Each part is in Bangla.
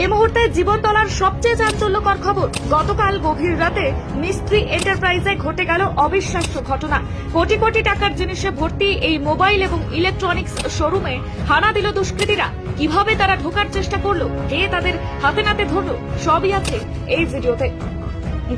এই মুহূর্তে জীবনতলার সবচেয়ে চাঞ্চল্যকর খবর। গতকাল গভীর রাতে মিস্ত্রি এন্টারপ্রাইজে ঘটে গেল অবিশ্বাস্য ঘটনা। কোটি কোটি টাকার জিনিসে ভর্তি এই মোবাইল এবং ইলেকট্রনিক্স শোরুমে হানা দিল দুষ্কৃতীরা। কিভাবে তারা ঢোকার চেষ্টা করলো, কে তাদের হাতে নাতে ধরলো, সবই আছে এই ভিডিওতে।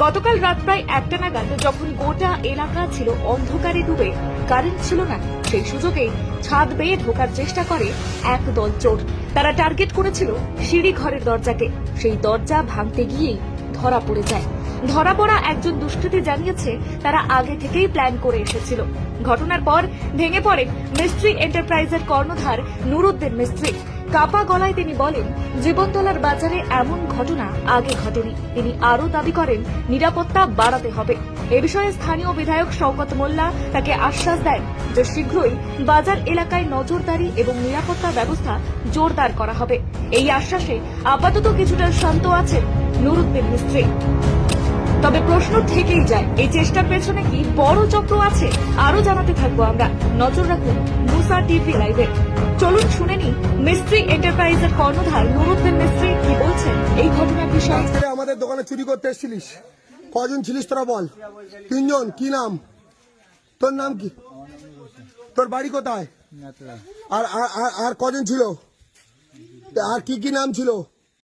গতকাল রাত প্রায় 1টা নাগাদ যখন গোটা এলাকা ছিল অন্ধকারে ডুবে, কারেন্ট ছিল না, সেই সুযোগে ছাদ বেয়ে ঢোকার চেষ্টা করে একদল চোর। তারা টার্গেট করেছিল সিঁড়ি ঘরের দরজাকে। সেই দরজা ভাঙতে গিয়েই ধরা পড়ে যায়। ধরা পড়া একজন দুষ্কৃতী জানিয়েছে তারা আগে থেকেই প্ল্যান করে এসেছিল। ঘটনার পর ভেঙে পড়ে মিস্ত্রি এন্টারপ্রাইজের কর্ণধার নুরুদ্দিন মিস্ত্রি। কাপা গলায় তিনি বলেন, জীবনতলার বাজারে এমন ঘটনা আগে ঘটেনি। তিনি আরও দাবি করেন নিরাপত্তা বাড়াতে হবে। এ বিষয়ে স্থানীয় বিধায়ক শওকত মোল্লা তাকে আশ্বাস দেন যে শীঘ্রই বাজার এলাকায় নজরদারি এবং নিরাপত্তা ব্যবস্থা জোরদার করা হবে। এই আশ্বাসে আপাতত কিছুটা শান্ত আছেন নুরুদ্দিন মিস্ত্রি। তবে প্রশ্ন থেকেই যায়, এই চেষ্টার পেছনে কি বড় চক্র আছে? আরো জানাতে থাকবো আমরা। নজর রাখুন মুসা টিভি লাইভে। চলুন শুনে নি মিস্ত্রি এন্টারপ্রাইজের কর্ণধার নুরুদ্দিন মিস্ত্রি কি বলছেন এই ঘটনার বিষয়ে। আমাদের দোকানে চুরি করতে এসেছিলিস, কজন ছিলিস তোরা বল? 3 জন। কি নাম তোর? নাম কি? তোর বাড়ি কোথায়? আর আর কজন ছিল? আর কি কি নাম ছিল?